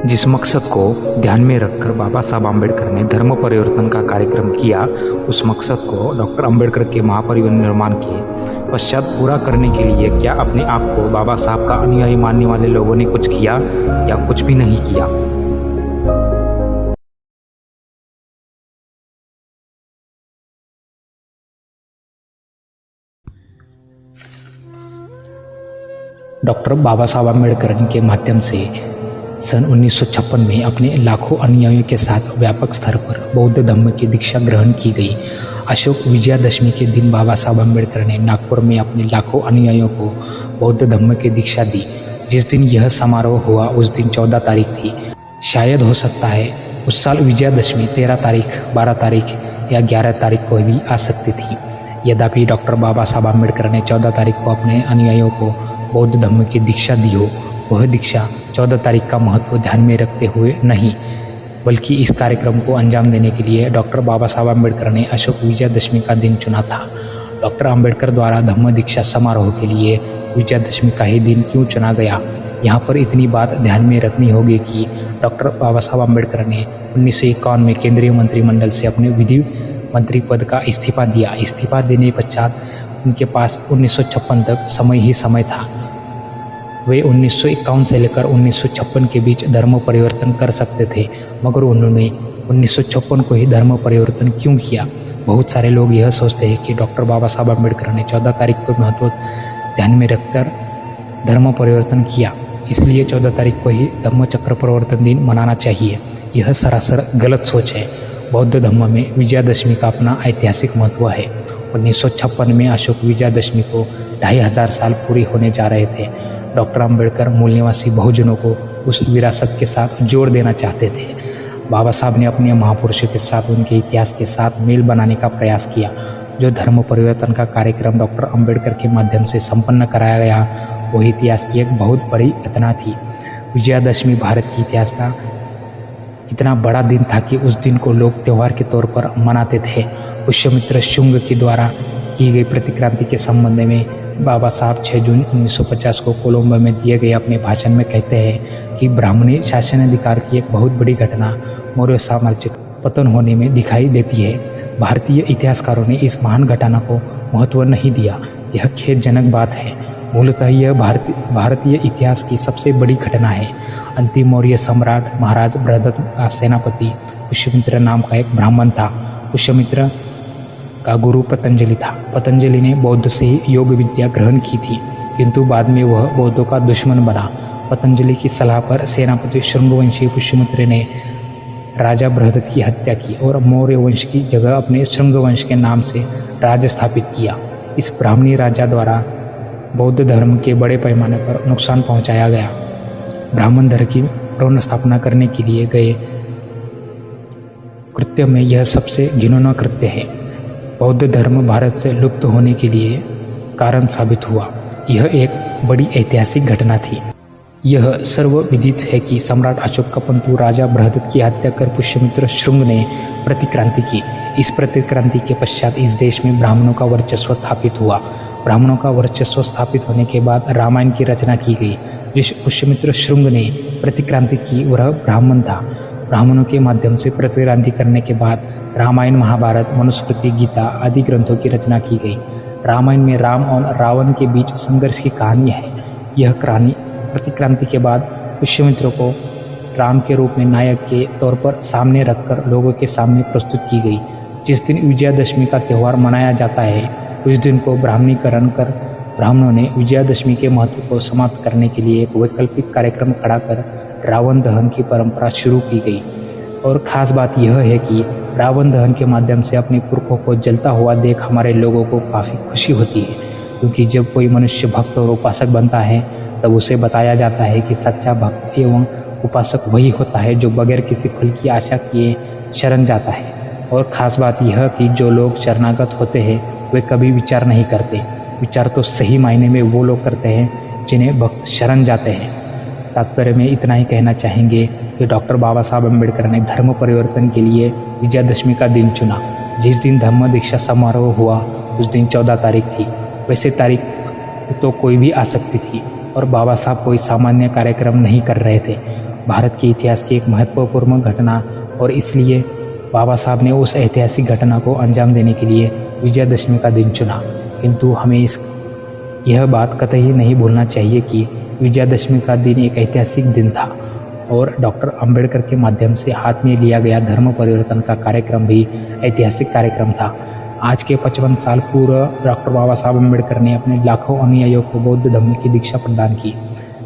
जिस मकसद को ध्यान में रखकर बाबा साहब आम्बेडकर ने धर्म परिवर्तन का कार्यक्रम किया, उस मकसद को डॉक्टर आम्बेडकर के महापरिनिर्वाण के पश्चात पूरा करने के लिए क्या अपने आप को बाबा साहब का अनुयायी मानने वाले लोगों ने कुछ किया या कुछ भी नहीं किया। डॉक्टर बाबा साहब आम्बेडकर के माध्यम से सन 1956 में अपने लाखों अनुयायियों के साथ व्यापक स्तर पर बौद्ध धर्म की दीक्षा ग्रहण की गई। अशोक विजयादशमी के दिन बाबा साहब आम्बेडकर ने नागपुर में अपने लाखों अनुयायियों को बौद्ध धर्म की दीक्षा दी। जिस दिन यह समारोह हुआ उस दिन 14 तारीख थी। शायद हो सकता है उस साल विजयादशमी 13 तारीख, 12 तारीख या 11 तारीख को भी आ सकती थी। यद्यपि डॉक्टर बाबा साहब आम्बेडकर ने 14 तारीख को अपने अनुयायियों को बौद्ध धर्म की दीक्षा दी हो, वह दीक्षा 14 तारीख का महत्व ध्यान में रखते हुए नहीं, बल्कि इस कार्यक्रम को अंजाम देने के लिए डॉक्टर बाबा साहब आम्बेडकर ने अशोक विजयादशमी का दिन चुना था। डॉक्टर आम्बेडकर द्वारा धम्म दीक्षा समारोह के लिए विजयादशमी का ही दिन क्यों चुना गया, यहाँ पर इतनी बात ध्यान में रखनी होगी कि डॉक्टर बाबा साहब आम्बेडकर ने 1951 में केंद्रीय मंत्रिमंडल से अपने विधि मंत्री पद का इस्तीफा दिया। इस्तीफा देने पश्चात उनके पास 1956 तक समय ही समय था। वे 1951 से लेकर 1956 के बीच धर्म परिवर्तन कर सकते थे, मगर उन्होंने 1956 को ही धर्म परिवर्तन क्यों किया। बहुत सारे लोग यह सोचते हैं कि डॉक्टर बाबा साहब आम्बेडकर ने 14 तारीख को महत्व ध्यान में रखकर धर्म परिवर्तन किया, इसलिए 14 तारीख को ही धम्म चक्र परिवर्तन दिन मनाना चाहिए। यह सरासर गलत सोच है। बौद्ध धर्म में विजयादशमी का अपना ऐतिहासिक महत्व है। 1956 में अशोक विजयादशमी को 2500 साल पूरी होने जा रहे थे। डॉक्टर आम्बेडकर मूल निवासी बहुजनों को उस विरासत के साथ जोड़ देना चाहते थे। बाबा साहब ने अपने महापुरुषों के साथ उनके इतिहास के साथ मेल बनाने का प्रयास किया। जो धर्म परिवर्तन का कार्यक्रम डॉक्टर आम्बेडकर के माध्यम से संपन्न कराया गया, वह इतिहास की एक बहुत बड़ी घटना थी। विजयादशमी भारत के इतिहास का इतना बड़ा दिन था कि उस दिन को लोग त्यौहार के तौर पर मनाते थे। पुष्यमित्र शुंग के द्वारा की गई प्रतिक्रांति के संबंध में बाबा साहब 6 जून 1950 को कोलंबो में दिए गए अपने भाषण में कहते हैं कि ब्राह्मणी शासनाधिकार की एक बहुत बड़ी घटना मौर्य साम्राज्य का पतन होने में दिखाई देती है। भारतीय इतिहासकारों ने इस महान घटना को महत्व नहीं दिया। यह खेदजनक बात है। मूलतः यह भारतीय इतिहास की सबसे बड़ी घटना है। अंतिम मौर्य सम्राट महाराज बृहदत्त का सेनापति पुष्यमित्र नाम का एक ब्राह्मण था। पुष्यमित्र का गुरु पतंजलि था। पतंजलि ने बौद्ध से ही योग विद्या ग्रहण की थी, किंतु बाद में वह बौद्धों का दुश्मन बना। पतंजलि की सलाह पर सेनापति शृंगवंशी पुष्यमित्र ने राजा बृहदत्त की हत्या की और मौर्य वंश की जगह अपने शृंगवंश के नाम से राज्य स्थापित किया। इस ब्राह्मणी राजा द्वारा बौद्ध धर्म के बड़े पैमाने पर नुकसान पहुंचाया गया। ब्राह्मण धर्म की पुनर्स्थापना करने के लिए गए कृत्य में यह सबसे घिनौना कृत्य है। बौद्ध धर्म भारत से लुप्त होने के लिए कारण साबित हुआ। यह एक बड़ी ऐतिहासिक घटना थी। यह सर्वविदित है कि सम्राट अशोक का पंतु राजा बृहदत्त की हत्या कर पुष्यमित्र शुंग ने प्रतिक्रांति की। इस प्रतिक्रांति के पश्चात इस देश में ब्राह्मणों का वर्चस्व स्थापित हुआ। ब्राह्मणों का वर्चस्व स्थापित होने के बाद रामायण की रचना की गई। जिस पुष्यमित्र शुंग ने प्रतिक्रांति की वह ब्राह्मण था। ब्राह्मणों के माध्यम से प्रतिक्रांति करने के बाद रामायण, महाभारत, मनुस्मृति, गीता आदि ग्रंथों की रचना की गई। रामायण में राम और रावण के बीच संघर्ष की कहानी है। यह कहानी प्रतिक्रांति के बाद पुष्यमित्र को राम के रूप में नायक के तौर पर सामने रखकर लोगों के सामने प्रस्तुत की गई। जिस दिन विजयादशमी का त्यौहार मनाया जाता है, उस दिन को ब्राह्मणीकरण कर ब्राह्मणों ने विजयादशमी के महत्व को समाप्त करने के लिए एक वैकल्पिक कार्यक्रम खड़ा कर रावण दहन की परंपरा शुरू की गई। और ख़ास बात यह है कि रावण दहन के माध्यम से अपने पुरखों को जलता हुआ देख हमारे लोगों को काफ़ी खुशी होती है, क्योंकि जब कोई मनुष्य भक्त और उपासक बनता है तब उसे बताया जाता है कि सच्चा भक्त एवं उपासक वही होता है जो बगैर किसी फल की आशा किए शरण जाता है। और ख़ास बात यह कि जो लोग शरणागत होते हैं वे कभी विचार नहीं करते। विचार तो सही मायने में वो लोग करते हैं जिन्हें भक्त शरण जाते हैं। तात्पर्य में इतना ही कहना चाहेंगे कि डॉक्टर बाबा साहब आम्बेडकर ने धर्म परिवर्तन के लिए विजयादशमी का दिन चुना। जिस दिन धम्म दीक्षा समारोह हुआ उस दिन 14 तारीख थी। वैसे तारीख तो कोई भी आ सकती थी और बाबा साहब कोई सामान्य कार्यक्रम नहीं कर रहे थे। भारत के इतिहास की एक महत्वपूर्ण घटना और इसलिए बाबा साहब ने उस ऐतिहासिक घटना को अंजाम देने के लिए विजयादशमी का दिन चुना। किंतु हमें यह बात कतई नहीं भूलना चाहिए कि विजयादशमी का दिन एक ऐतिहासिक दिन था और डॉक्टर अंबेडकर के माध्यम से हाथ में लिया गया धर्म परिवर्तन का कार्यक्रम भी ऐतिहासिक कार्यक्रम था। आज के 55 साल पूर्व डॉक्टर बाबा साहब अंबेडकर ने अपने लाखों अनुयायियों को बौद्ध धर्म की दीक्षा प्रदान की।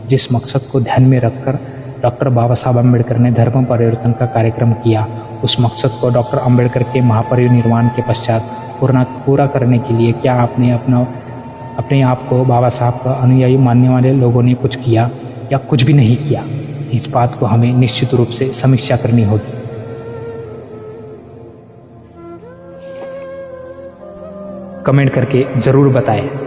जिस मकसद को ध्यान में रखकर डॉक्टर बाबा साहब अंबेडकर ने धर्म परिवर्तन का कार्यक्रम किया, उस मकसद को डॉक्टर अंबेडकर के महापरिनिर्वाण के पश्चात पूरा करने के लिए क्या आपने अपने आप को बाबा साहब का अनुयायी मानने वाले लोगों ने कुछ किया या कुछ भी नहीं किया, इस बात को हमें निश्चित रूप से समीक्षा करनी होगी। कमेंट करके ज़रूर बताएं।